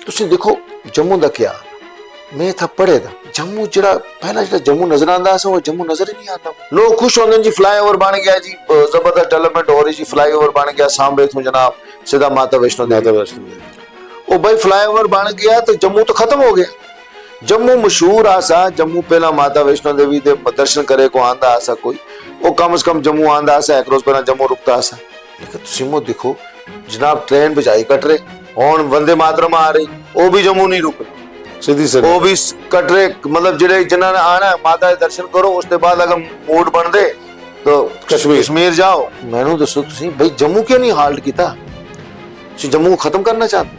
ਤੁਸੀਂ ਦੇਖੋ ਜੰਮੂ ਦਾ ਕਿਆ मैं था पढ़े था जम्मू जरा पहला जो जम्मू नजर आंदा सा वो जम्मू नजर ही नहीं आता। लोग खुश होंगे जी फ्लाईओवर बन गया जी, जबरदस्त डेवलपमेंट हो रही जी, फ्लाईओवर बन गया सामने तो जनाब सीधा माता वैष्णो देवी। ओ भाई फ्लाईओवर बन गया तो जम्मू तो खत्म हो गया। जम्मू मशहूर आसा, जम्मू पहला माता वैष्णो देवी दे दर्शन करे को आंदा आसा कोई, वो कम से कम जम्मू आंदा आसा, एक रोज पहला जम्मू रुकता आसा। लेकिन तुम वो देखो जनाब ट्रेन बिछाई कट रहे हुण वंदे मातरम आ रही, वो भी जम्मू नहीं रुक सीधी से वो भी कट रहे, मतलब जिन्हें जिन्होंने आना माता के दर्शन करो उसके बाद अगर मूड बन दे तो कश्मीर जाओ। मैनू दसो तुसी भाई जम्मू क्यों नहीं हाल्ट किया? जम्मू को खत्म करना चाहते।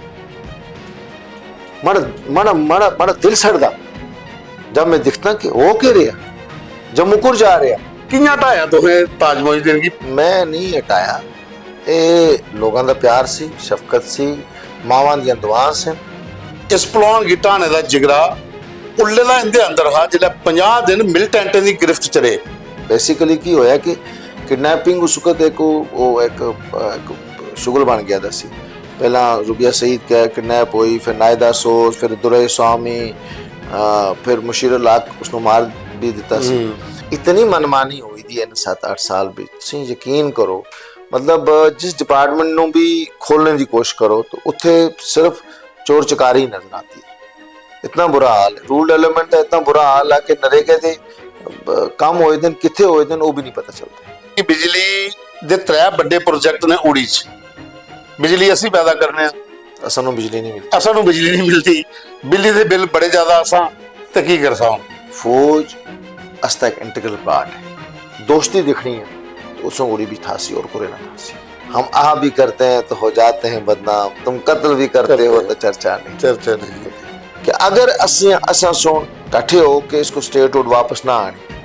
माड़ा माड़ा माड़ा माड़ा दिल सड़दा जब मैं दिखता कि वो कह रहा जम्मू कुर जा रहा कियां हटाया तुसें ताज मोहिउद्दीन की? मैं नहीं हटाया, ये लोगों का प्यार सी, शफकत सी, मावां दी दुआं सी। इस पहलवान गी ढाने का जिगरा उल्ले दा इंदे अंदर हा जिहड़ा 50 दिन मिलिटेंटां दी गिरफ्त च रहे। बेसिकली की होया कि किडनैपिंग उस वक्त एक शुगल बन गया था सी। पहला रुबिया सईद क्या किडनैप हुई, फिर नायदा सोज, फिर दुरई स्वामी, फिर मुशीर लाख उसको मार भी दिता सी। इतनी मनमानी हुई थी इन 7-8 साल भी, तुसीं यकीन करो। मतलब जिस डिपार्टमेंट नूं भी खोलने की कोशिश करो तो उत्थे सिर्फ चोर चकारी नजर आती है। इतना बुरा हाल है, रूरल डेवलपमेंट का इतना बुरा हाल है कि नरेगा दे काम होए दिन किथे होए दिन वो भी नहीं पता चलता। बिजली दे 3 बड़े प्रोजेक्ट ने उड़ी च, बिजली असीं पैदा करने आ, असां बिजली नहीं मिलती, असां बिजली नहीं मिलती, बिजली दे बिल बड़े ज्यादा, असां ते की करसां। फौज अस्ता एक इंटीग्रल पार्ट है, दोस्ती दिखनी है तो उसमें उड़ी भी थासी और कुरे ना थासी। हम आह भी करते हैं तो हो जाते हैं बदनाम, तुम कत्ल भी करते हो तो चर्चा नहीं। कि अगर असा सो कट्ठे हो के इसको स्टेटहुड वापस ना आने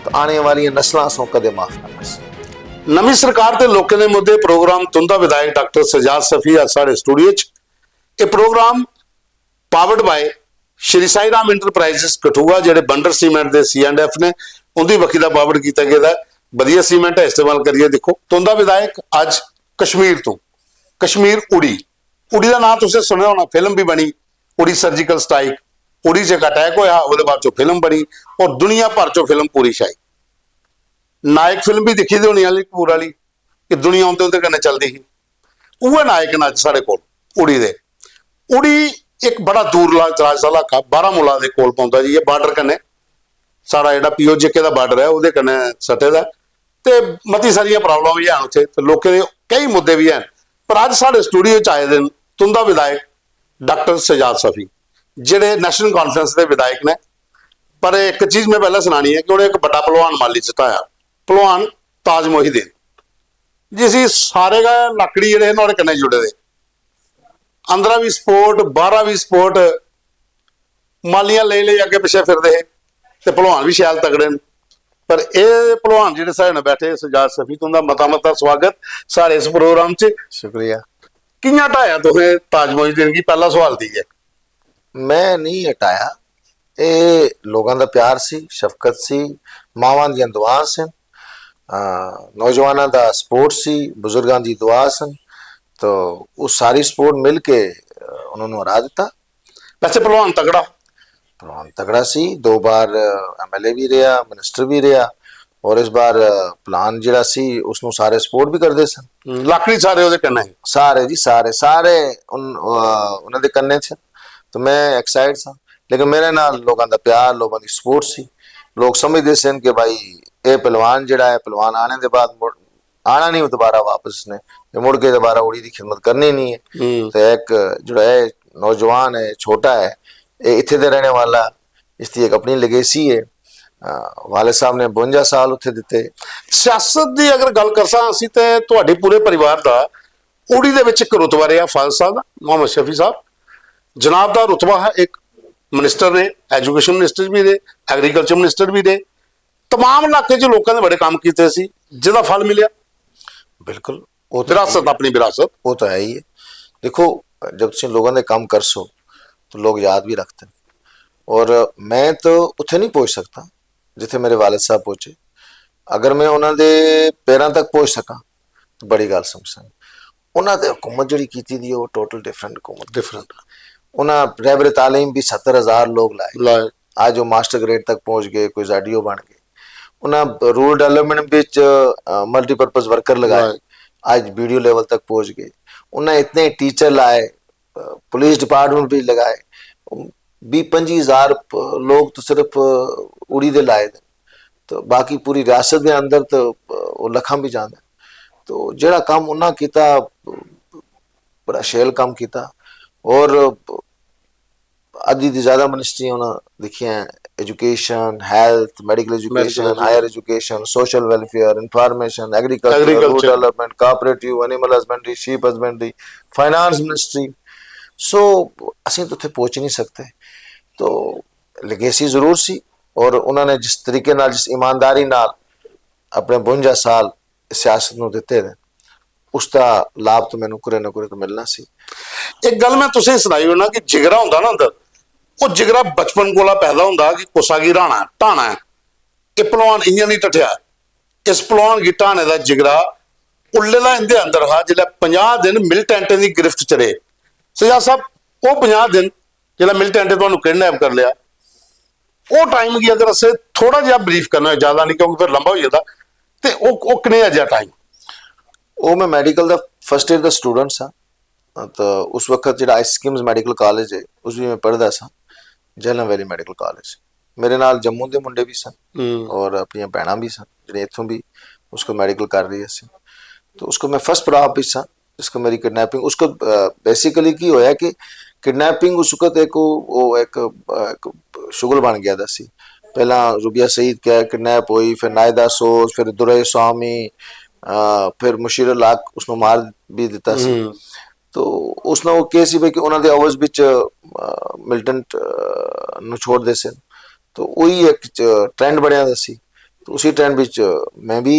तो आने वाली नस्लां सो कदे माफ करना। नवी सरकार ते लोकें दे मुद्दे प्रोग्राम तुंदा विधायक डॉक्टर सजाद सफी आज साडे स्टूडियो च। ये program powered by Shri Sai Ram enterprises Kathua जिहड़े बंडर सीमेंट दे C&F ने उनकी वकी का पावर्ड किया गया। वधिया सीमेंट है, इस्तेमाल करिए। देखो तुंदा विधायक अज कश्मीर तो कश्मीर उड़ी का नाम तुसें सुनिया होना, फिल्म भी बनी उड़ी सर्जिकल स्ट्राइक, उड़ी च अटैक होया, उसके बाद फिल्म बनी और दुनिया भर चो फिल्म पूरी छाई। नायक फिल्म भी दिखी दी होनी कपूर वाली कि दुनिया उनते कन्नै चलती ही, उह नायक ने अज साढ़े कोल उड़ी दे। उड़ी एक बड़ा दूर दराज दा इलाका बारामूला दे कोल पौंदा जी, ये बार्डर कन्नै सारा जिहड़ा POJK दा बार्डर है उहदे कन्नै सटे दा ते मती सारियां प्रॉब्लम भी हैं उत्थे ते लोकें दे कई मुद्दे भी हैं। पर अज साढ़े स्टूडियो च आए दिन तुंदा विधायक डॉक्टर सजाद सफी जिहड़े नेशनल कॉन्फ्रेंस के विधायक ने। पर एक चीज मैं पहले सुनानी है कि उन्हें एक बड़ा पहलवान माली जिताया, पहलवान ताज मोहिउद्दीन जिस सारे का लाकड़ी जिहड़े नुहाड़े कन्नै जुड़े दे, अंदरा भी सपोर्ट बाहरा भी सपोर्ट, मालियां ले अगे पिछे फिरदे ते पहलवान भी शैल तगड़े न। पर यह पहलवान जिहड़े साडे नाल बैठे सजाद सफी, तुंदा मता स्वागत सारे इस प्रोग्राम च। शुक्रिया। कियां हटाया तुसें ताज मोहिउद्दीन की? पहला सवाल दी है। मैं नहीं हटाया, ये लोगों का प्यार सी, शफकत सी, मावां दी दुआं सन, नौजवानों का सपोर्ट सी, बुजुर्गों की दुआ सन, तो वो सारी सपोर्ट मिल के उन्होंने हरा दिता। वैसे पहलवान तगड़ा सी, 2 बार MLA भी रहा, मिनिस्टर भी रहा और इस बार प्लान जिहड़ा सी उसनों सारे सपोर्ट भी करते सन। लाकड़ी सारे उहदे कन्नै सारे जी सारे उन्हां दे कन्ने थे, तो मैं एक्साइटेड सा। लेकिन मेरे नाल लोगों का प्यार, लोगों की सपोर्ट सी। लोग समझते सन कि भाई ये पहलवान जिहड़ा है, पहलवान आने के बाद आना नहीं दोबारा वापस ने, मुड़ के दोबारा उड़ी की खिदमत करनी नहीं है। तो एक जो है नौजवान है, छोटा है, इत्थे दे रहने वाला, इसकी एक अपनी लेगेसी है। वाले साहब ने 52 साल उत्थे दिते। सियासत की अगर गल करसां असीं ते तुहाडे पूरे परिवार का उड़ी दे विच एक रुतबा रहा फाज़ल साहब दा, मोहम्मद शफी साहब जनाब का रुतबा है, एक मिनिस्टर ने, एजुकेशन मिनिस्टर भी रहे, एग्रीकल्चर मिनिस्टर भी रहे, तमाम इलाके च लोगों ने बड़े काम किए सी जिहदा फल मिलिया। बिल्कुल विरासत, अपनी विरासत वो तो है ही है। देखो जब तुम लोगों ने काम कर सो तो लोग याद भी रखते हैं, और मैं तो उत्थे नहीं पहुंच सकता जिथे मेरे वालिद साहब पहुंचे। अगर मैं उन्होंने पैरों तक पहुंच सका तो बड़ी गल समझ। उन्होंने हुकूमत जी की टोटल डिफरेंट हुकूमत, डिफरेंट उन्हें रहबर तालीम भी 70,000 लोग लाए, आज वो मास्टर ग्रेड तक पहुंच गए, कोई जाडियो बन गए। उन्हें रूरल डेवलपमेंट विच मल्टीपर्पज वर्कर लगाए, आज वीडियो लेवल तक पहुंच गए। उन्हें इतने टीचर लाए, पुलिस डिपार्टमेंट भी लगाए, 20-25,000 लोग तो सिर्फ उड़ी दे लाए थे, तो बाकी पूरी रियासत के अंदर तो वो लखा भी जाना। तो जेड़ा काम उन्हें किया बड़ा शैल काम किया। और आधी तो ज्यादा मिनिस्ट्री उन्हें दिखिया, education, health, medical education, higher education, social welfare, information, agriculture, rural development, cooperative, animal husbandry, sheep husbandry, finance ministry. So ਅਸੀਂ तो ਉੱਥੇ पहुंच नहीं सकते। तो लेगेसी जरूर सी, और उन्होंने जिस तरीके नाल, जिस ईमानदारी नाल अपने 52 साल सियासत ਨੂੰ ਦਿੱਤੇ ਨੇ, उसका लाभ तो मैनू कुरे ना कुरे तो मिलना सी। एक गल मैं तुसें सुनाई हो ना कि जिगरा हुंदा ना अंदर, वो जिगरा बचपन कोला पैदा हुंदा कि कुसा गी राणा ढाणा है, ये पहलवान इयां नहीं टठिया, इस पहलवान गी ढाणे दा जिगरा उल्ले दा इंदे अंदर हा। जिल्लै 50 दिन मिलिटेंट दी गिरफ्त च रहे सजाद साहब, वो 50 दिन जिल्लै मिलिटेंट तुहानू किडनैप कर लिया, वो टाइम की अगर असें थोड़ा जिहा ब्रीफ करना है, ज्यादा नहीं क्योंकि फिर लंबा हो जाता, तो वो कनेहा जिहा टाइम? वो मैं मैडिकल का फर्स्ट ईयर का स्टूडेंट सा, तो उस वक्त जो आइस स्कीम्स मैडिकल कॉलेज है उस भी मैं पढ़ता सा, झेलम वैली मैडिकल कॉलेज। मेरे नाल जम्मू के मुंडे भी सन और अपन भैन भी सन जो इतों भी उसको मैडिकल कर रही है। तो उसको मैं फर्स्ट प्राप भी सा जिसको मेरी किडनैपिंग, उसको बेसिकली की होया कि किडनैपिंग उस वक्त एक शुगल बन गया था सी। पहला रुबिया सईद क्या किडनैप हुई, फिर नायदा सोज, फिर दुरई स्वामी, फिर मुशीर लाख उसने मार भी दिता सी। तो उसने वो केस ही कि उन्होंने आवाज बिच मिलिटेंट नु छोड़ दे सन, तो वही एक ट्रेंड बनया सी। तो उसी ट्रेंड बिच मैं भी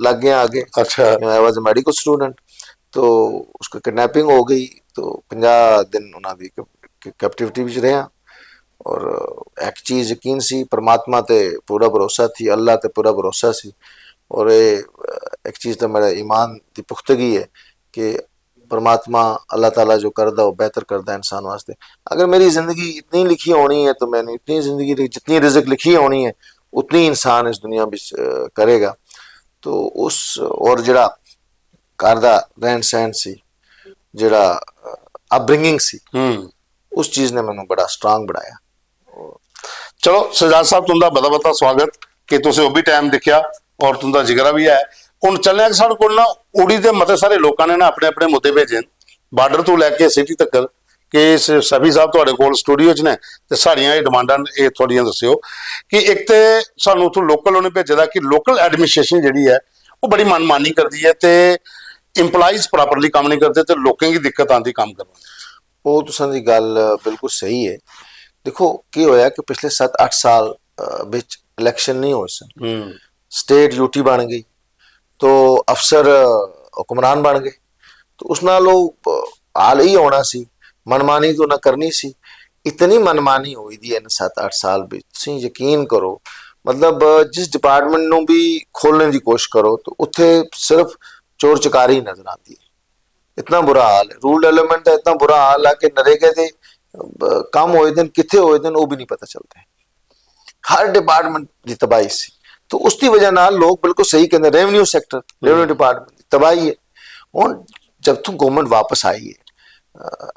लग गया आगे। अच्छा, I was a medical student. तो उसको किडनैपिंग हो गई, तो 50 दिन उन्होंने कैप्टिविटी बिच रहा। और एक चीज यकीन सी, परमात्मा ते पूरा भरोसा थी, अल्लाह ते पूरा भरोसा सी। और एक चीज तो मेरा ईमान की पुख्तगी है कि परमात्मा अल्लाह ताला जो करदा वो बेहतर करदा इंसान वास्ते। अगर मेरी जिंदगी इतनी लिखी होनी है तो मैंने इतनी जिंदगी, जितनी रिज़्क लिखी होनी है उतनी इंसान इस दुनिया में करेगा। तो उस और जड़ा घर दा रहन सहन सी, जड़ा अपब्रिंगिंग सी, उस चीज ने मैनू बड़ा स्ट्रांग बनाया। चलो सजाद साहब, तुंदा बड़ा बड़ा स्वागत कि तुसें वो भी टाइम देखिया और तुंदा जिगरा भी है। हुण चलने साढ़े कोल ना उड़ी दे मते सारे लोगों ने ना अपने अपने मुद्दे भेजे, बार्डर तो लैके सिटी तक, कि सभी साहब तुहाडे कोल स्टूडियो च ने, ते साड़ियां ये डिमांडां ये थोड़ियां दस्सिओ कि एक तो सानू उत्थों लोकल उन्हें भेजे दा कि लोकल एडमिनिस्ट्रेशन जिहड़ी है वो बड़ी मनमानी करती है, तो इंपलाइज प्रॉपरली काम नहीं करते, तो लोगों की दिक्कत आती काम करवाने। वो तुसां दी गल बिल्कुल सही है। देखो की होया कि पिछले 7-8 साल बिच इलेक्शन नहीं होए सन, स्टेट यूटी बन गई, तो अफसर हुक्मरान बन गए, तो उस नाल हाल ही होना सी, मनमानी तो ना करनी सी। इतनी मनमानी हुई दी इन 7-8 साल बिच, तुसीं यकीन करो, मतलब जिस डिपार्टमेंट नूं भी खोलने की कोशिश करो तो उत्थे सिर्फ चोर चकारी नजर आती है। इतना बुरा हाल है रूरल डेवलपमेंट का, इतना बुरा हाल है कि नरेगा के काम होए दिन कितने होए दिन वो भी नहीं पता चलते। हर डिपार्टमेंट की तबाही सी। तो उसकी वजह नाल लोग बिल्कुल सही कहते, रेवेन्यू सेक्टर, रेवेन्यू डिपार्टमेंट तबाही है। हुण जब तू गवर्नमेंट वापस आई है,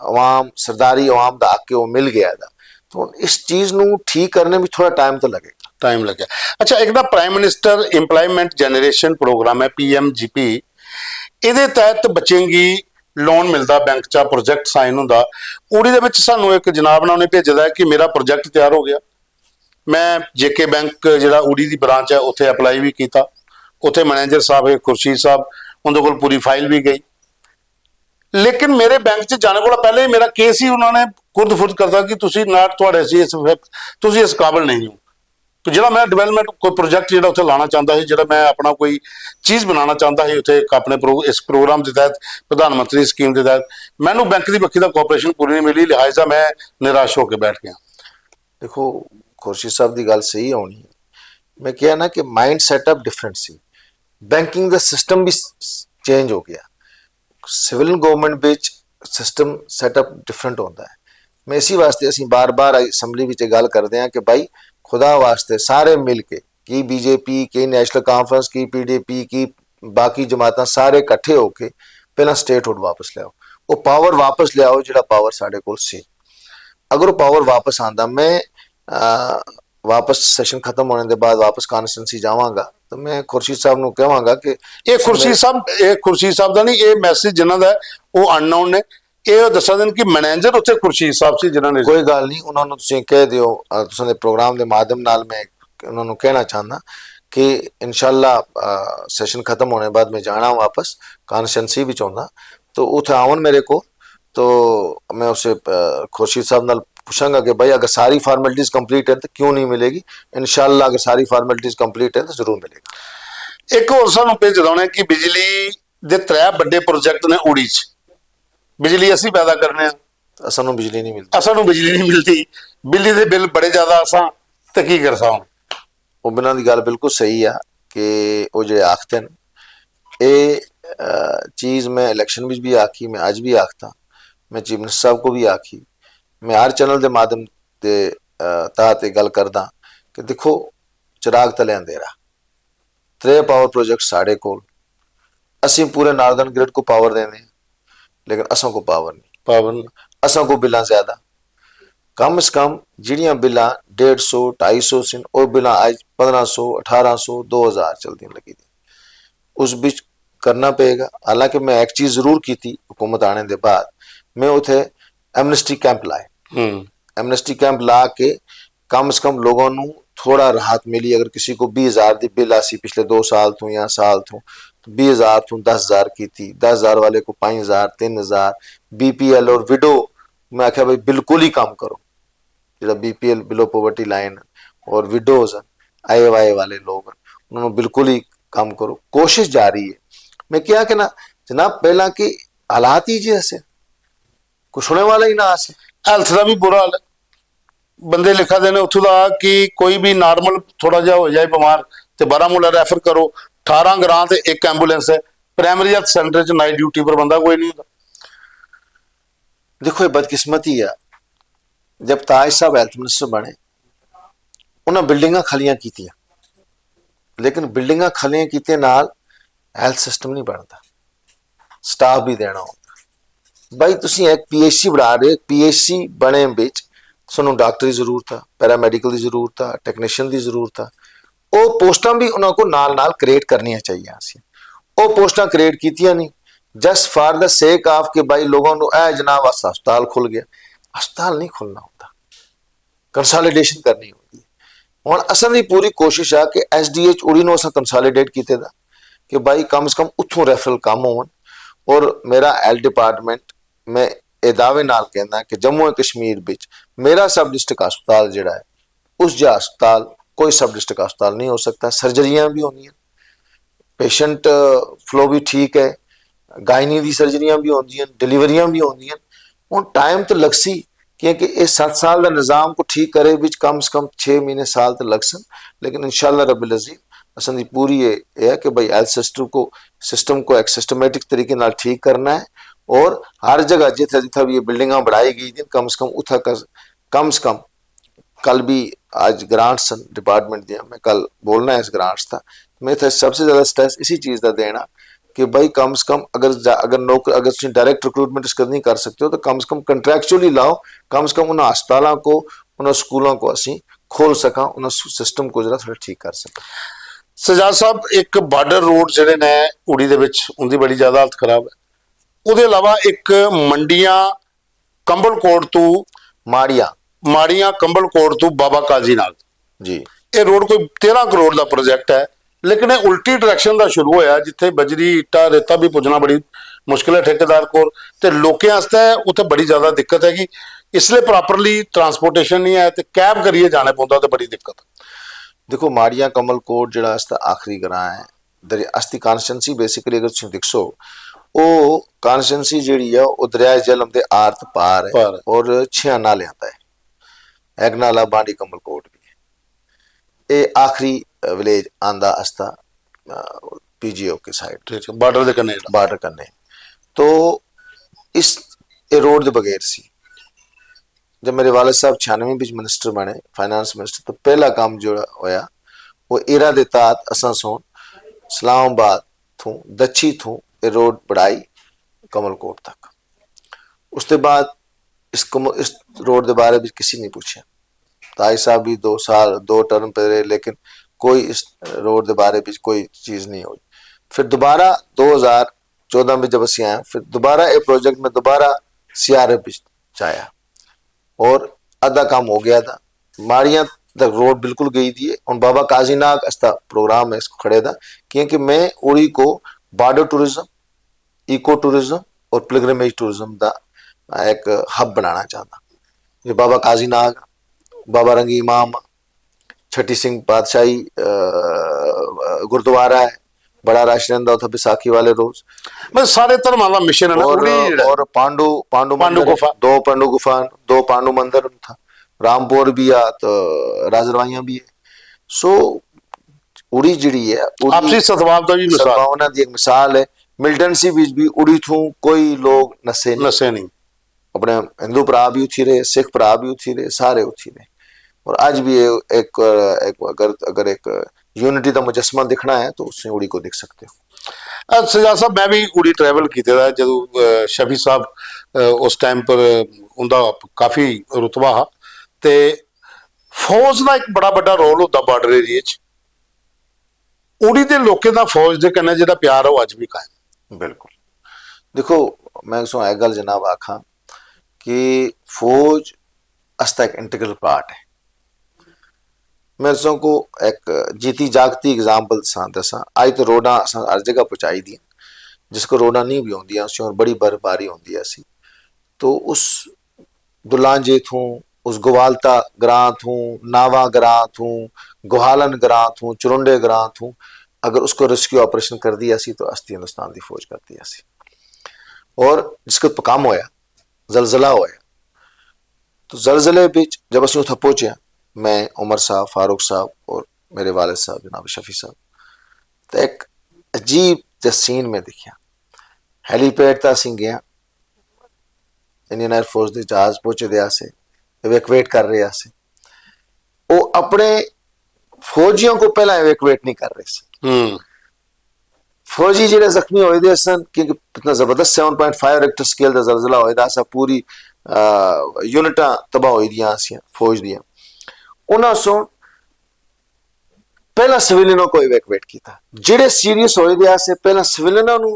अवाम सरदारी अवाम का आके वो मिल गया था, तो इस चीज नू ठीक करने में थोड़ा टाइम तो लगेगा। टाइम लगे। अच्छा, एक ना prime minister employment generation program है PMGP, ਇਹਦੇ ਤਹਿਤ ਬੱਚਿਆਂ ਦੀ ਲੋਨ ਮਿਲਦਾ, ਬੈਂਕ 'ਚ ਪ੍ਰੋਜੈਕਟ ਸਾਈਨ ਹੁੰਦਾ। ਉਹਦੇ ਦੇ ਵਿੱਚ ਸਾਨੂੰ ਇੱਕ ਜਨਾਬ ਨਾਲ ਉਹਨੇ ਭੇਜਦਾ ਕਿ ਮੇਰਾ ਪ੍ਰੋਜੈਕਟ ਤਿਆਰ ਹੋ ਗਿਆ। ਮੈਂ JK ਬੈਂਕ ਜਿਹੜਾ ਊੜੀ ਦੀ ਬ੍ਰਾਂਚ ਹੈ ਉੱਥੇ ਅਪਲਾਈ ਵੀ ਕੀਤਾ, ਉੱਥੇ ਮੈਨੇਜਰ ਸਾਹਿਬ ਖੁਰਸ਼ੀਦ ਸਾਹਿਬ ਉਹਦੇ ਕੋਲ ਪੂਰੀ ਫਾਈਲ ਵੀ ਗਈ, ਲੇਕਿਨ ਮੇਰੇ ਬੈਂਕ 'ਚ ਜਾਣੇ ਕੋਲ ਪਹਿਲੇ ਹੀ ਮੇਰਾ ਕੇਸ ਹੀ ਉਹਨਾਂ ਨੇ ਖੁਰਦ ਫੁਰਦ ਕਰਦਾ ਕਿ ਤੁਸੀਂ ਨਾ ਤੁਹਾਡੇ ਸੀ ਤੁਸੀਂ ਇਸ ਕਾਬਿਲ नहीं हो। तो ਜਿਹੜਾ ਮੈਂ ਡਿਵੈਲਪਮੈਂਟ ਕੋਈ ਪ੍ਰੋਜੈਕਟ ਜਿਹੜਾ ਉੱਥੇ ਲਾਣਾ ਚਾਹੁੰਦਾ ਸੀ, ਜਿਹੜਾ ਮੈਂ ਆਪਣਾ ਕੋਈ ਚੀਜ਼ ਬਣਾਉਣਾ ਚਾਹੁੰਦਾ ਸੀ ਉੱਥੇ ਆਪਣੇ ਇਸ ਪ੍ਰੋਗਰਾਮ ਦੇ ਤਹਿਤ, ਪ੍ਰਧਾਨ ਮੰਤਰੀ ਸਕੀਮ ਦੇ ਤਹਿਤ, ਮੈਨੂੰ ਬੈਂਕ ਦੀ ਪੱਖੀ ਦਾ ਕੋਆਪਰੇਸ਼ਨ ਪੂਰੀ ਨਹੀਂ ਮਿਲੀ, ਲਿਹਾਜ਼ਾ ਮੈਂ ਨਿਰਾਸ਼ ਹੋ ਕੇ बैठ गया। देखो खुर्शीद साहब की गल सही होनी है, मैं क्या ना कि माइंड सैटअप डिफरेंट सी, बैंकिंग का सिस्टम भी चेंज हो गया, सिविल गवर्नमेंट बिच सिस्टम सैटअप डिफरेंट होता है। मैं इसी वास्ते ਅਸੀਂ बार-बार असैंबली ਵਿੱਚ ਗੱਲ ਕਰਦੇ ਹਾਂ ਕਿ ਭਾਈ खुदा वास्ते सारे मिल के की बीजेपी की नेशनल कॉन्फ्रेंस की पीडीपी की बाकी जमातां सारे इकट्ठे होके ਪਹਿਲਾਂ ਸਟੇਟਹੁੱਡ ਵਾਪਸ ਲਿਆਓ ਉਹ ਪਾਵਰ ਵਾਪਸ ਲਿਆਓ ਜਿਹੜਾ ਪਾਵਰ ਸਾਡੇ ਕੋਲ ਸੀ अगर वो पावर वापस आंदा मैं वापस सैशन खत्म होने के बाद वापस कॉन्स्टिट्यूंसी जावांगा तो मैं खुर्शीद साहब ਨੂੰ ਕਹਾਂਗਾ ਕਿ ਇਹ ਖੁਰਸ਼ੀਦ ਸਾਹਿਬ ਦਾ ਨਹੀਂ, ਇਹ ਮੈਸੇਜ ਜਿਨ੍ਹਾਂ ਦਾ ਉਹ ਅਨਨੋਨ ਨੇ, ਇਹ ਦੱਸ ਦੇਣ ਕਿ ਮੈਨੇਜਰ ਉੱਥੇ ਖੁਰਸ਼ੀਦ ਸਾਹਿਬ ਸੀ ਜਿਨ੍ਹਾਂ ਨੇ। ਕੋਈ ਗੱਲ ਨਹੀਂ, ਉਹਨਾਂ ਨੂੰ ਤੁਸੀਂ ਕਹਿ ਦਿਓ, ਤੁਸੀਂ ਦੇ ਪ੍ਰੋਗਰਾਮ ਦੇ ਮਾਧਿਅਮ ਨਾਲ ਮੈਂ ਉਹਨਾਂ ਨੂੰ ਕਹਿਣਾ ਚਾਹੁੰਦਾ कि इंशाल्लाह सैशन खत्म होने बाद मैं जाना वापस कॉन्स्टिट्यूंसी भी चाहता तो उथे आवन मेरे को तो मैं उसे खुर्शीद साहब नाल पूछांगा कि भाई अगर सारी फॉर्मेलिटीज कंप्लीट है तो क्यों नहीं मिलेगी। इंशाल्लाह अगर सारी फॉर्मेलिटीज कंप्लीट है तो जरूर मिलेगी। एक और सानू पे जताउणा कि बिजली दे 3 ਵੱਡੇ प्रोजेक्ट ने उड़ी च बिजली असी पैदा करने असां बिजली नहीं मिलती, असां बिजली नहीं मिलती, बिजली दे बिल बड़े ज्यादा असां ते की कर सां। ਉਹ ਬਿਨਾਂ ਦੀ ਗੱਲ ਬਿਲਕੁਲ ਸਹੀ ਆ ਕਿ ਉਹ ਜਿਹੜੇ ਆਖਦੇ ਨੇ ਇਹ ਚੀਜ਼ मैं इलेक्शन में भी आखी, मैं आज भी आखता, मैं चीफ मिनिस्टर साहब को भी आखी, मैं हर चैनल के माध्यम के तहत गल करदा कि देखो चिराग तले अंधेरा 3 पावर प्रोजेक्ट साढ़े कोल, असीं पूरे नार्दर्न ग्रिड को पावर देने लेकिन असां को पावर असां को बिलां ज्यादा कम से कम जिहड़ियां बिलां 150 250 सन वो बिलां अज 1500 1800 2000 चलदी लगी दी उस बीच करना पेगा। हालांकि मैं एक चीज जरूर की थी हुकूमत आने के बाद, मैं उथे एमनेस्टी कैंप लाए, एमनेस्टी कैंप ला के कम से कम लोगों को थोड़ा राहत मिली। अगर किसी को 20,000 की बिल आसी पिछले 2 साल तो या साल तो 20,000 तो 10,000 की थी, 10,000 वाले को 5,000 3,000 BPL और विडो मैं आख्या भाई बिल्कुल ही काम करो, जो BPL बिलो पॉवर्टी लाइन और विडोज IAY वाले लोग उन्होंने बिल्कुल ही काम करो, कोशिश जारी है। मैं क्या कि ना जनाब पहला कि हालात ही जी ऐसे कुछ होने वाला ही ना आसे, हेल्थ का भी बुरा हाल है, बंदे लिखा देने उथों दा कि कोई भी नॉर्मल थोड़ा जा हो जाए बीमार तो बारामूला रेफर करो, 18 ग्रां ते एक एंबूलेंस है, प्राइमरी हेल्थ सेंटर च नाइट ड्यूटी पर बंदा कोई नहीं होता। देखो ये बदकिस्मती है, जब ताज साहब हेल्थ मिनिस्टर बने उन्हें बिल्डिंग खलियां की, लेकिन बिल्डिंग खलियां कीते नाल हेल्थ सिस्टम नहीं बनता, स्टाफ भी देना होता। भाई तुसी एक PHC बढ़ा रहे, PHC बने बिच सानू डॉक्टर की जरूरत है, पैरामैडिकल की जरूरत है, टैक्नीशियन की जरूरत है, वो पोस्टां भी उन्होंने को नाल नाल क्रिएट करनी चाहिए। वो पोस्टां क्रिएट कीतियां नहीं just for the sake of कि भाई लोगों को ए जनाब अस्पताल खुल गया, अस्पताल नहीं खुलना होता, कंसोलिडेशन करनी होती है। हुण असां दी पूरी कोशिश है कि SDH उड़ी नूं असां कंसोलिडेट कीते दा कि भाई कम से कम उत्थों रेफरल कम होवन। और मेरा हेल्थ डिपार्टमेंट मैं ये दावे नाल कहना कि जम्मू एंड कश्मीर विच मेरा सब डिस्ट्रिक्ट अस्पताल जिहड़ा है उस जा अस्पताल कोई सब डिस्ट्रिक्ट अस्पताल नहीं हो सकता। सर्जरियां भी होंदियां, पेशेंट फ्लो भी ठीक है, गायनी दी सर्जरियां भी होंदियां, डिलीवरियां भी होंदियां। हुण टाइम तो लगसी क्योंकि ये 7 साल का निज़ाम को ठीक करे विच कम से कम 6 महीने साल तो लगसन, लेकिन इंशाअल्लाह रब्बिल अज़ीज़ असां दी पूरी ये है कि भाई हेल्थ सिस्टम को एक सिस्टमेटिक तरीके नाल ठीक करना है। और हर जगह जिथे जिथे भी ये बिल्डिंग बढ़ाई गई थी कम से कम उथा कम से कम कल भी आज ग्रांट्स डिपार्टमेंट दिया, मैं कल बोलना है इस ग्रांट्स था, मैं सबसे ज़्यादा स्ट्रेस इसी चीज़ का देना कि भाई कम से कम अगर तुम डायरेक्ट रिक्रूटमेंट इसका नहीं कर सकते हो तो कम से कम कंट्रैक्चुअली लाओ, कम से कम उन्होंने अस्पतालों को उन्होंने स्कूलों को असी खोल सका, उन्होंने सिस्टम को जरा थोड़ा ठीक कर सका। सजाद साहब एक बार्डर रोड ਜਿਹੜੇ ਨੇ ਉੜੀ ਦੇ ਵਿੱਚ ਉਹਦੀ ਬੜੀ ਜ਼ਿਆਦਾ ਹਾਲਤ ਖਰਾਬ ਹੈ, ਉਹਦੇ ਇਲਾਵਾ ਇੱਕ ਮੰਡੀਆਂ ਕੰਬਲਕੋਟ ਤੋਂ ਮਾੜੀਆਂ ਕੰਬਲਕੋਟ ਤੋਂ ਬਾਬਾ ਕਾਜੀ ਨਾਲ ਜੀ ਇਹ ਰੋਡ ਕੋਈ 13 ਕਰੋੜ ਦਾ ਪ੍ਰੋਜੈਕਟ ਹੈ, लेकिन ये उल्टी डायरेक्शन का शुरू होया जिथे बजरी ईटा रेता भी पुजना बड़ी मुश्किल है ठेकेदार को, लोगों वास्ते उत्थे बड़ी ज्यादा दिक्कत हैगी, इसलिए प्रॉपरली ट्रांसपोर्टेशन नहीं है तो कैब करिए जाने पौंदा तो बड़ी दिक्कत। देखो माड़िया कमलकोट जिहड़ा इसदा आखिरी ग्रां है दरिया अस्ती कॉन्स्टिट्यूंसी बेसिकली अगर तुसीं दिखसो वो कॉन्स्टिट्यूंसी जिहड़ी है वो दरिया झेलम दे आरत पार है और 6 नालियां दा है, एक नाला बांडी कमलकोट भी है, ये आखिरी विलेज आंदा अस्ता PGO के साइड बार्डर कन्ने तो इस रोड दे बगैर सी जब मेरे वालिद साहब 96 ਵਿੱਚ मिनिस्टर बने फाइनेंस मिनिस्टर तो पहला काम जो होया वो इरा दे तहत असां सोन इस्लामाबाद थू दच्छी थू ये रोड बढ़ाई कमलकोट तक। उसके बाद इस रोड के बारे में किसी नहीं पूछा। ताई साहब भी 2 साल 2 टर्म पे रहे लेकिन कोई इस रोड के बारे में कोई चीज़ नहीं हुई। फिर दोबारा 2014 में जब असी आए फिर दोबारा ये प्रोजेक्ट में दोबारा CRF चाया और आधा काम हो गया था। माड़ियाँ तक रोड बिल्कुल गई थी। और बाबा काजी नाग अस्ता प्रोग्राम है इसको खड़े था क्योंकि मैं उड़ी को बॉर्डर टूरिज्म इको टूरिज्म और पिलग्रिमेज टूरिज्म का एक हब बनाना चाहता। जो बाबा काजी नाग बाबा रंगी इमाम छठी सिंह पातशाही गुरुद्वारा है बड़ा रश रहिंदा उत्थे बैसाखी वाले रोज। मैं सारे धर्मां दा मिशन है ना और पांडु मंदिर, गुफा 2 पांडु गुफा 2 पांडु मंदिर था। रामपुर भी आ तो राजरवाइयां भी है। सो उड़ी जिड़ी है आपसी सद्भाव दा भी मिसाल सद्भावना दी एक मिसाल है। मिल्टन सी बीच भी उड़ी थू कोई लोग नशे नहीं अपने हिंदू भरा भी उठी रहे सिख भरा भी उठी रहे सारे उठी रहे। और आज भी एक अगर एक यूनिटी का मुजस्मा दिखना है तो उससे उड़ी को दिख सकते हो। सजाद साहब मैं भी उड़ी ट्रैवल किया जो शफी साहब उस टाइम पर उनका काफ़ी रुतबा हा ते फौज का एक बड़ा बड़ा रोल होता बॉर्डर एरिए उड़ी के लोगों का फौज के कन्नै जिहड़ा प्यार है वो अज भी कायम। बिल्कुल देखो मैं सो एक गल जनाब आखा कि फौज अस्ता एक इंटीग्रल पार्ट है। मैं सो को एक जीती जागती एग्जाम्पल दसा अज तो रोडा असां हर जगह पहुँचाई दी जिसको रोडा नहीं भी होंदियां सी और बड़ी बर्फबारी होंदी सी तो उस दुलांजे थू उस गोवालता ग्रां थू नावा ग्रां थू गोहालन ग्रां थू चुरुंडे ग्रां थू अगर उसको रेस्क्यू ऑपरेशन कर दिया सी तो अस्ती हिंदुस्तान की फौज कर दिया सी। और जिसको काम होया जलजला होया तो जलजले बिच जब असं उत्थे पहुंचे मैं उमर साहब फारूक साहब और मेरे वालिद साहब जनाब शफी साहब तो एक अजीब ज सीन में दिखा। हैलीपैड तक असी गया इंडियन एयरफोर्स के जहाज पहुंचे दे से इवैक्यूएट कर रहे से वो अपने फौजियों को पहला इवैक्यूएट नहीं कर रहे थे। फौजी जिहड़े जख्मी होए सन क्योंकि इतना जबरदस्त 7.5 रिक्टर स्केल का जलजला होया सा पूरी यूनिटा तबाह होई दियां सी फौज दियां उन्होंने सो पहला सिविलियनों को इवैक्यूएट किया। जिहड़े सीरीयस होए दे से पहला सिविलियनों नूं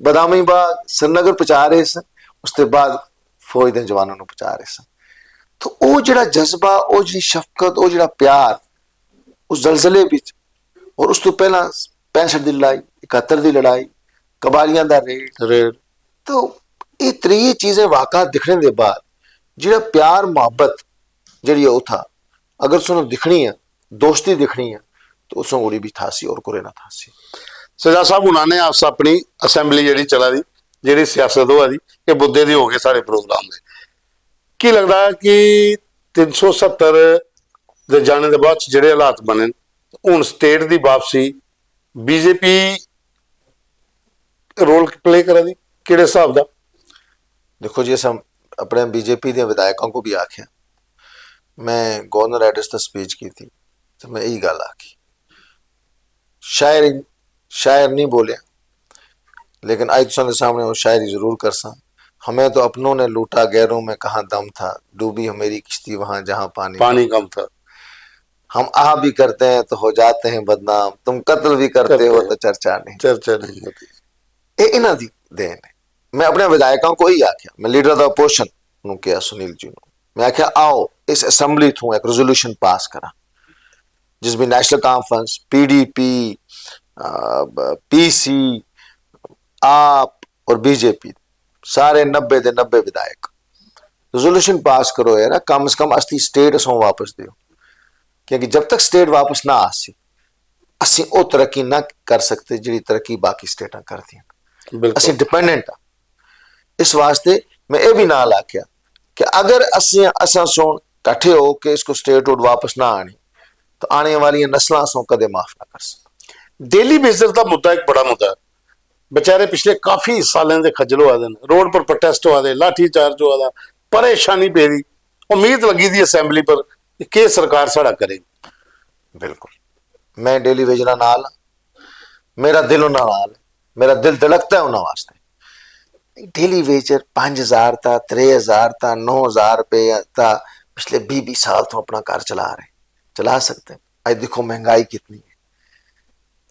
बदामीबाग श्रीनगर पहुंचा रहे सन उसके बाद फौज के जवानों को पहुंचा रहे सन। तो वो जिहड़ा जज्बा वो जी शफकत वो जिहड़ा प्यार उस जलजले विच और उस तो पहला 65 की लड़ाई 71 की लड़ाई कबालियां दा रेड तो ये 3 चीजें वाक़ा दिखने के बाद जिहड़ा प्यार मुहब्बत जिहड़ी वो था अगर उसने दिखनी है दोस्ती दिखनी है तो उसमें उड़ी भी था सी और कुरे ना था सी। सजा साहब उन्होंने आपसे अपनी असैम्बली जी चला दी जी सियासत हुआ दी ये बुद्धे दी हो गए सारे प्रोग्राम दे की लगता है कि 370 दे जाने के बाद जिहड़े हालात बने हुण स्टेट की वापसी बीजेपी रोल प्ले करा दी किहड़े हिसाब का। देखो जी अस अपने बीजेपी के विधायकों को भी आख्या मैं गवर्नर एड्रेस तक स्पीच की थी तो मैं यही गल आखी शायर नहीं बोलिया लेकिन आज तुसां सामने वो शायरी जरूर कर सा। हमें तो अपनों ने लूटा गैरों में कहाँ दम था डूबी मेरी किश्ती वहां जहां पानी कम था। हम आह भी करते हैं तो हो जाते हैं बदनाम तुम कत्ल भी करते हो तो चर्चा नहीं होती। ये इन्हां दी देन है। मैं अपने विधायकों को ही आख्या मैं लीडर द अपोजिशन नूं कहा सुनील जी नूं मैं आख्या आओ इस असैम्बली थू एक रेजोल्यूशन पास करा जिस भी नेशनल कॉन्फ्रेंस PDP PC आप और बीजेपी सारे 90 के 90 विधायक रेजोल्यूशन पास करो यार कम से कम अस्ती स्टेट असों वापस दियो क्योंकि जब तक स्टेट वापस ना आसी असी वो तरक्की ना कर सकते जी तरक्की बाकी स्टेटा कर दी असी डिपेंडेंट आ। इस वास्ते मैं ये भी नाल आख्या कि अगर असा सोन कट्ठे हो के इसको स्टेट रोड वापस ना आनी तो आने वाली नस्लों सो कदे माफ ना कर सकते। डेली बेसिस का मुद्दा एक बड़ा मुद्दा है बेचारे पिछले काफी सालों के खज्जल हुआ रोड पर प्रोटेस्ट हुआ लाठी चार्ज हुआ परेशानी पेरी उम्मीद लगी थी असेंबली पर कि सरकार साड़ा करेगी। बिल्कुल मैं डेली वेजना नाल मेरा दिल उन्हां नाल है, मेरा दिल धड़कता है उन्हां वास्ते। डेली वेजर 5,000 था 3,000 था 9,000 रुपये था पिछले 20 साल तो अपना घर चला सकते हैं। आज देखो महंगाई कितनी है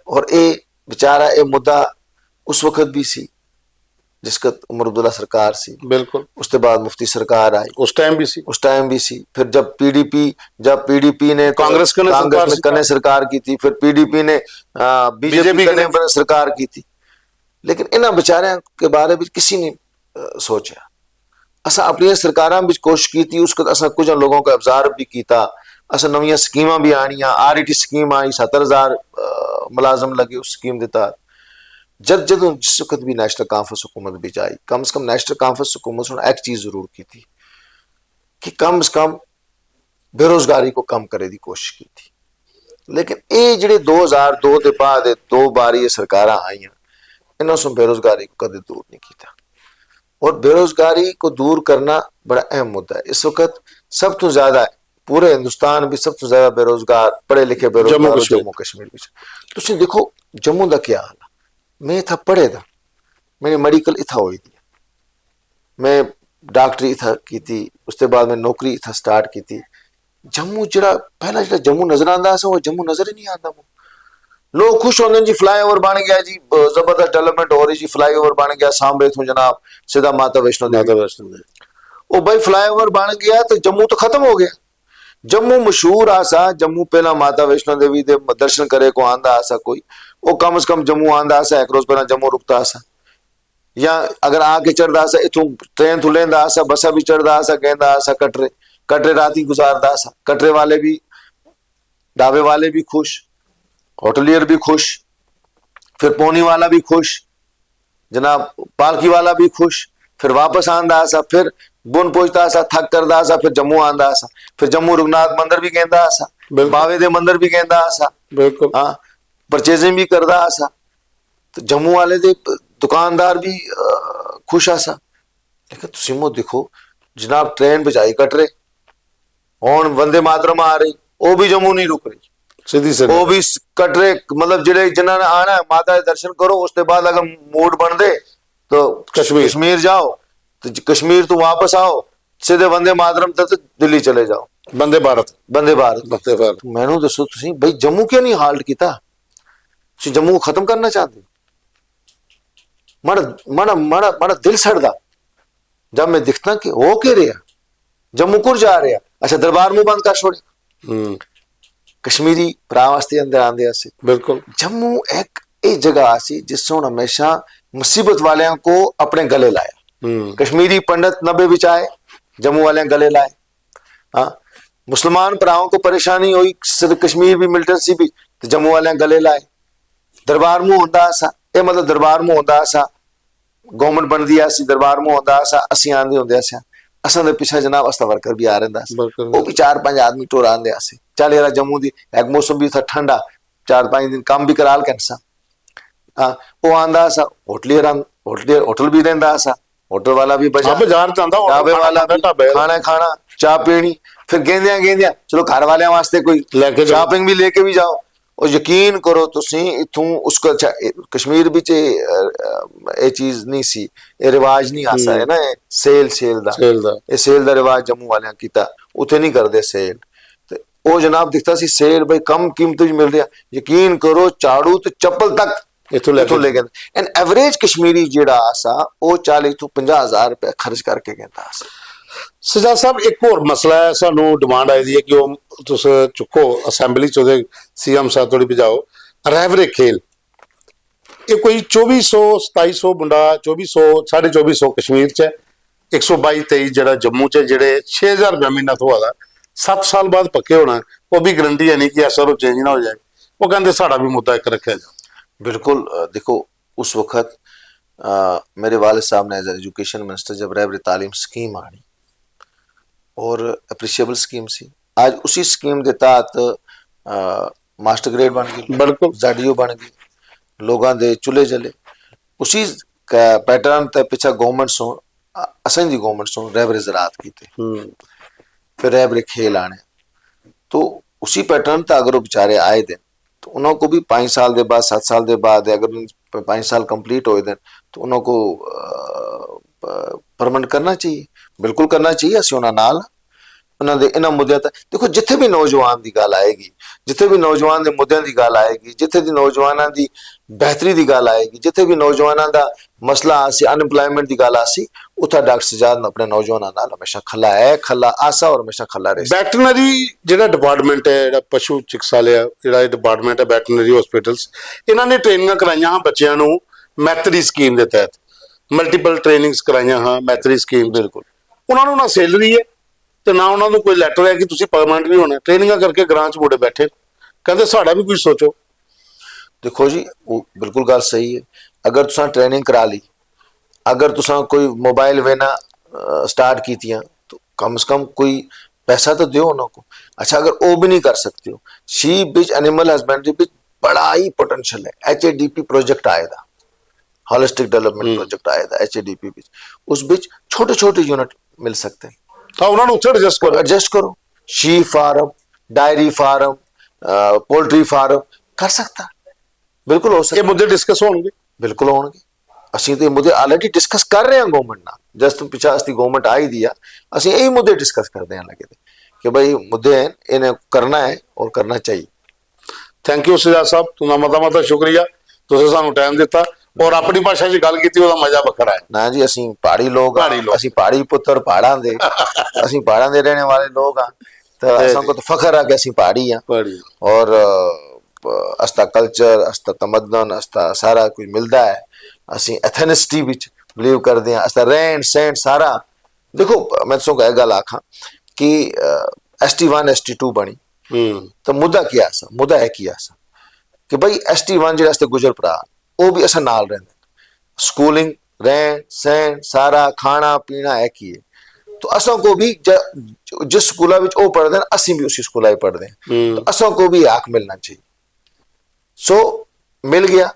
और ये बेचारा ये मुद्दा उस वक्त भी सी जिसका उमर अब्दुल्ला सरकार सी, बिल्कुल उसके बाद मुफ्ती सरकार आई, उस टाइम भी सी। फिर जब पीडीपी ने कांग्रेस ने सरकार की थी, फिर पीडीपी ने बीजेपी ने सरकार की थी, लेकिन इन्हां बेचारियां के बारे में किसी ने सोचा। असा अपनी सरकारां भी कोशिश की थी, उसको असा कुछ लोगों को ऑब्जर्व भी किया, असा नवी स्कीमां भी आनियां, RET स्कीम आई 70,000 मुलाजम लगे उस स्कीम के तहत। जदों जिस वक्त भी नेशनल कॉन्फ्रेंस हुकूमत भी आई, कम से कम नेशनल कॉन्फ्रेंस हुकूमत ने एक चीज जरूर की थी कि कम से कम बेरोजगारी को कम करे की कोशिश की थी। लेकिन ये जिहड़े 2002 के बाद 2 बार ये सरकार आईयां, इन्होंने बेरोजगारी को कदे दूर नहीं किया। और बेरोजगारी को दूर करना बड़ा अहम मुद्दा है। इस वक्त सब तो ज्यादा पूरे हिंदुस्तान भी सब तो ज्यादा बेरोजगार पढ़े लिखे बेरोजगार जम्मू कश्मीर में। तुसीं देखो जम्मू का क्या हाल है। मैं इतना पढ़े दा, मैंने मेडिकल इतना हुई थी, मैं डॉक्टरी इतना की थी, उसके बाद मैं नौकरी इतना स्टार्ट की थी। जम्मू जरा पहला जो जम्मू नजर आता वो जम्मू नजर ही नहीं आता। लोग खुश होंगे जी फ्लाईओवर बन गया जी, जबरदस्त डेवलपमेंट हो रही जी, फ्लाईओवर बन गया सांबे तो जनाब सीधा माता वैष्णो देवी। ओ भाई फ्लाईओवर बन गया तो जम्मू तो खत्म हो गया। जम्मू मशहूर आसा, जम्मू पहला माता वैष्णो देवी दे दर्शन करे को आंदा आसा कोई, वो कम से कम जम्मू आंदा आसा, एक रोज पहला जम्मू रुकता आसा, या अगर आके चढ़दा आसा इथों ट्रेन तो लेंदा आसा, बसा भी चढ़दा आसा, कहंदा आसा कटरे रात ही गुजारदा आसा। कटरे वाले भी, ढाबे वाले भी खुश, होटलियर भी खुश, फिर पौनी वाला भी खुश, जनाब पालकी वाला भी खुश, फिर वापस आंदा आसा, फिर बुन पहुंचता आसा, थक करदा आसा, फिर जम्मू आंदा आसा, फिर जम्मू रघुनाथ मंदिर भी कहंदा आसा, बावे दे मंदिर भी कहंदा आसा, बिल्कुल हाँ परचेजिंग भी करदा आसा। तो जम्मू वाले दे दुकानदार भी खुश आसा। लेकिन तुसीं मो देखो जनाब ट्रेन बजाई कटरे, हुण वंदे मातरम आ रही, वो भी जम्मू नहीं रुक रही, सीधी वो भी कटरे, मतलब जिहड़े जिन्होंने आना है माता के दर्शन करो, उसके बाद अगर मूड बन दे तो कश्मीर जाओ, तो कश्मीर तो वापस आओ सीधे वंदे मातरम तक दिल्ली चले जाओ, वंदे भारत। मैनू दसो तुसीं भाई जम्मू क्यों नहीं हाल्ट किया? तुसीं जम्मू को खत्म करना चाहते? माड़ा दिल सड़दा जब मैं दिखता कि हो के रहा जम्मू कुर जा रहा, अच्छा दरबार मुंह बंद कर छोड़े कश्मीरी भरा वास्ते अंदर आंदे आसे। बिल्कुल जम्मू एक ये जगह आसी जिसने हमेशा मुसीबत वालियां को अपने गले लाया। कश्मीरी पंडित 90 विच आए, जम्मू वाले गले लाए। हाँ मुसलमान भराओं को परेशानी हुई, कश्मीर भी मिलिटेंसी भी, तो जम्मू वाले गले लाए। दरबार मुंह होंदा सा, ये मतलब दरबार मुंह होंदा सा, गवर्नमेंट बनदी आसी, दरबार मुंह होंदा सा, असी आंदे होंदे सा, असां दे पिछे जनाब अस्ता वर्कर भी आ रहिंदा सी, वो भी 4-5 आदमी टोर आंदे आसे। चल यार जम्मू दी एक मौसम भी था ठंडा, 4-5 दिन काम भी कराल कैंसा। हाँ वो आंदा सा, होटल भी देंदा सा, होटल वाला भी बजा, ढाबे वाला भी खाना चाह पीनी, फिर गेंदियां चलो घर वाले वास्ते कोई शॉपिंग भी लेके भी जाओ। और यकीन करो तुसीं इथों उसको कश्मीर विच ये चीज नहीं सी, ये रिवाज नहीं आसा है ना सेल दा रिवाज जम्मू वाले कीता, उत्थे नहीं करदे सेल। वो जनाब दिखता सी सेल भाई कम कीमत मिल रहा, यकीन करो झाड़ू तो चप्पल तक इथों लेके एंड एवरेज कश्मीरी जिहड़ा आसा वो 40 तो 50,000 रुपया खर्च करके कहता आसा। सजाद साहब एक और मसला है, सानू डिमांड आई दी है कि वो तुस चुको असैंबली च ओहदे CM साहब थोड़ी भिजाओ रहबरे खेल। ये कोई 2400-2700 मुंडा 2400 2450 कश्मीर च है, 122-23 जरा जम्मू च, जेडे 6,000 रुपया महीना तो होगा 7 साल बाद पक्के होना, वो भी गारंटी है नहीं कि ऐसा रो चेंज ना हो जाए। वो कहते साड़ा भी मुद्दा एक रखा जाए। बिल्कुल देखो उस वक्त मेरे वालिद साहब ने एज एजुकेशन मिनिस्टर जब रहबरे तालीम स्कीम आनी और अप्रिशिएबल स्कीम सी, आज उसी स्कीम के तहत मास्टर ग्रेड बन गई, बिल्कुल ZDO बन गई, लोगों के चूल्हे जले, उसी पैटर्न ते पिछा गवर्नमेंट सो असं दी गवर्नमेंट सो रहबरे ज़राअत कीते। फिर रह बड़े खेल आने। तो उसी पैटर्न तक अगर वो बेचारे आए दिन तो उन्होंने को भी 5 साल के बाद 7 साल के बाद अगर 5 साल कंप्लीट होए दिन तो उन्होंने को परमानेंट करना चाहिए, बिल्कुल करना चाहिए। ਅਸੀਂ ਉਹਨਾਂ ਨਾਲ ਉਹਨਾਂ ਦੇ ਇਹਨਾਂ ਮੁੱਦਿਆਂ ਤੇ ਦੇਖੋ, ਜਿੱਥੇ ਵੀ ਨੌਜਵਾਨ ਦੀ ਗੱਲ ਆਏਗੀ, ਜਿੱਥੇ ਵੀ ਨੌਜਵਾਨ ਦੇ ਮੁੱਦਿਆਂ ਦੀ ਗੱਲ ਆਏਗੀ, ਜਿੱਥੇ ਦੀ ਨੌਜਵਾਨਾਂ ਦੀ ਬਿਹਤਰੀ ਦੀ ਗੱਲ ਆਏਗੀ, ਜਿੱਥੇ ਵੀ ਨੌਜਵਾਨਾਂ ਦਾ ਮਸਲਾ ਆਸੀ, ਅਨਪਲਾਇਮੈਂਟ ਦੀ ਗੱਲ ਆਸੀ, ਉੱਥੇ ਡਾਕਟਰ ਸਜਾਦ ਆਪਣੇ ਨੌਜਵਾਨਾਂ ਨਾਲ ਹਮੇਸ਼ਾ ਖੱਲਾ ਹੈ, ਖੱਲਾ ਆਸਾ ਔਰ ਹਮੇਸ਼ਾ ਖੱਲਾ ਰਹੇ। ਵੈਟਰਨਰੀ ਜਿਹੜਾ ਡਿਪਾਰਟਮੈਂਟ ਹੈ, ਜਿਹੜਾ ਪਸ਼ੂ ਚਿਕਿਤਸਾਲਿਆ ਜਿਹੜਾ ਇਹ ਡਿਪਾਰਟਮੈਂਟ ਹੈ ਵੈਟਰਨਰੀ ਹਸਪੀਟਲਸ, ਇਹਨਾਂ ਨੇ ਟ੍ਰੇਨਿੰਗਾਂ ਕਰਾਈਆਂ ਬੱਚਿਆਂ ਨੂੰ ਮੈਤਰੀ ਸਕੀਮ ਦੇ ਤਹਿਤ, ਮਲਟੀਪਲ ਟ੍ਰੇਨਿੰਗਸ ਕਰਾਈਆਂ ਹਾਂ ਮੈਤਰੀ ਸਕੀਮ। ਬਿਲਕੁਲ ਉਹਨਾਂ ਨੂੰ ਨਾ ਸੈਲਰੀ ਹੈ ਤੇ ਨਾ ਉਹਨਾਂ ਨੂੰ ਕੋਈ ਲੈਟਰ ਹੈ ਕਿ ਤੁਸੀਂ ਪਰਮਾਨੈਂਟ ਵੀ ਹੋਣਾ। ਟ੍ਰੇਨਿੰਗਾਂ ਕਰਕੇ ਗ੍ਰਾਂ ਚ ਮੁੰਡੇ ਬੈਠੇ ਕਹਿੰਦੇ ਸਾਡਾ ਵੀ ਕੁਝ ਸੋਚੋ। देखो जी, वो बिल्कुल गल सही है। अगर तुसा ट्रेनिंग करा ली, अगर तुसा कोई मोबाइल वेना स्टार्ट कीतियां तो कम से कम कोई पैसा तो दो उनको। अच्छा, अगर वो भी नहीं कर सकते हो, शीप बिच एनिमल हस्बेंड्री बिच बड़ा ही पोटेंशियल है। HADP प्रोजेक्ट आएगा, होलिस्टिक डेवलपमेंट प्रोजेक्ट आएगा HADP बिच, उस बिच छोटे छोटे यूनिट मिल सकते हैं। ਤਾਂ ਉਹਨਾਂ ਨੂੰ ਉੱਥੇ एडजस्ट करो। Sheep farm, dairy farm, poultry farm कर सकता, बिल्कुल हो ਇਹ सकता, ਮੁੱਦੇ ਡਿਸਕਸ ਹੋਣਗੇ। बिल्कुल होंगे। ਅਸੀਂ ਤੇ ਇਹ ਮੁੱਦੇ ਆਲਰੇਡੀ ਡਿਸਕਸ ਕਰ ਰਹੇ ਹਾਂ ਗਵਰਨਮੈਂਟ ਨਾਲ। ਜਸਟ ਪਿਛਾ ਅਸਤੀ ਗਵਰਨਮੈਂਟ ਆਈ ਦੀ ਆ, ਅਸੀਂ ਇਹ ਮੁੱਦੇ ਡਿਸਕਸ ਕਰਦੇ ਹਾਂ ਲੱਗੇ ਕਿ ਭਾਈ ਮੁੱਦੇ ਹਨ, ਇਹਨੇ ਕਰਨਾ ਹੈ ਔਰ ਕਰਨਾ ਚਾਹੀਏ। ਥੈਂਕ ਯੂ ਸਜਾਦ ਸਾਹਿਬ, ਤੁਹਾਡਾ ਮਤਾ ਸ਼ੁਕਰੀਆ, ਤੁਸੀਂ ਸਾਨੂੰ ਟਾਈਮ ਦਿੱਤਾ ਔਰ ਆਪਣੀ ਭਾਸ਼ਾ 'ਚ ਗੱਲ ਕੀਤੀ, ਉਹਦਾ ਮਜ਼ਾ ਵੱਖਰਾ ਹੈ। ਨਾ ਜੀ, ਅਸੀਂ ਪਹਾੜੀ ਲੋਕ ਹਾਂ, ਅਸੀਂ ਪਹਾੜੀ ਪੁੱਤਰ ਪਹਾੜਾਂ ਦੇ, ਅਸੀਂ ਪਹਾੜਾਂ ਦੇ ਰਹਿਣੇ ਵਾਲੇ ਲੋਕ ਹਾਂ। ਤਾਂ ਅਸਾਂ ਕੋ ਤਾਂ ਫਖਰ ਆ ਕਿ ਅਸੀਂ ਪਹਾੜੀ ਹਾਂ। ਔਰ ਅਸਤਾ ਕਲਚਰ, ਅਸਤਾ ਤਮਦਨ, ਅਸਤਾ ਸਾਰਾ ਕੁਝ ਮਿਲਦਾ ਹੈ। ਅਸੀਂ ਐਥਨਿਸਿਟੀ ਵਿੱਚ ਬਿਲੀਵ ਕਰਦੇ ਹਾਂ। ਅਸਤਾ ਰਹਿਣ ਸਹਿਣ ਸਾਰਾ। ਦੇਖੋ, ਮੈਂ ਤੁਹਾਨੂੰ ਇਹ ਗੱਲ ਆਖਾਂ ਕਿ ST1 ST2 ਬਣੀ ਤਾਂ ਮੁੱਦਾ ਕੀ ਆਸਾ, ਮੁੱਦਾ ਹੈ ਕੀ ਆਸਾ ਕਿ ਭਾਈ ST1 ਜਿਹੜੇ ਅਸਤੇ ਗੁਜਰ ਭਰਾ ਉਹ ਵੀ ਅਸਾਂ ਨਾਲ ਰਹਿੰਦੇ, ਸਕੂਲਿੰਗ, ਰਹਿਣ ਸਹਿਣ ਸਾਰਾ, ਖਾਣਾ ਪੀਣਾ ਹੈ ਕੀ ਹੈ। तो असों को भी जिस स्कूल वो पढ़ते हैं असी भी उसी स्कूल पढ़ते हैं, तो असों को भी हक मिलना चाहिए। सो मिल गया,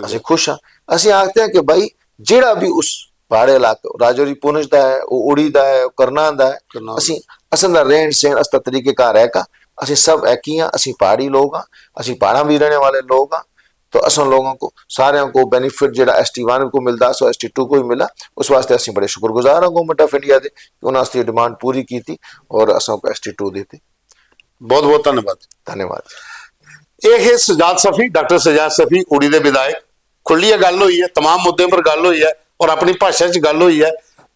असि खुश हाँ। असि आखते हैं कि भाई जेड़ा भी उस पहाड़े इलाके राजौरी पुंछ दा है, वो उड़ी दा है, करनाल दा है, असि असन दा रहन सहन अस्ता तरीके का रहेगा। असि सब एक ही हाँ, असि पहाड़ी लोग हाँ, असि पहाड़ा भी रहने वाले लोग हाँ। तो असन लोगों को सारे को बेनिफिट जो ST1 को मिलता सो ST2 को ही मिला। उस वास्ते असं बड़े शुक्रगुजार हाँ गवर्नमेंट ऑफ इंडिया के कि उन्होंने डिमांड पूरी की थी और असों को ST2 देती। बहुत बहुत धन्यवाद। धन्यवाद। ਇਹ ਹੈ ਸਜਾਦ ਸਫੀ, ਡਾਕਟਰ ਸਜਾਦ ਸਫੀ ਉੜੀ ਦੇ ਵਿਧਾਇਕ। ਖੁੱਲੀ ਗੱਲ ਹੋਈ ਹੈ, तमाम ਮੁੱਦਿਆਂ ਪਰ ਗੱਲ ਹੋਈ ਹੈ ਔਰ ਆਪਣੀ ਭਾਸ਼ਾ 'ਚ ਗੱਲ ਹੋਈ ਹੈ।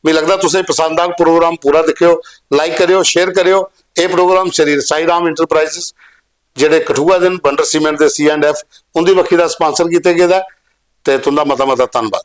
ਮੈਨੂੰ ਲੱਗਦਾ ਤੁਸੀਂ ਪਸੰਦ ਆ ਪ੍ਰੋਗਰਾਮ ਪੂਰਾ ਦੇਖਿਓ, ਲਾਈਕ ਕਰਿਓ, ਸ਼ੇਅਰ ਕਰਿਓ। ਇਹ ਪ੍ਰੋਗਰਾਮ ਸ਼੍ਰੀ ਸਾਈ ਰਾਮ ਇੰਟਰਪ੍ਰਾਈਜ਼ਸ ਜਿਹੜੇ ਕਠੂਆ ਦੇ ਬੰਡਰ ਸੀਮੈਂਟ ਦੇ C&F ਉਹਦੀ ਵੱਖੀ ਦਾ ਸਪਾਂਸਰ ਕੀਤੇ ਗਏ ਦਾ। ਤੇ ਤੁਹਾਡਾ ਮਤਾ ਧੰਨਵਾਦ।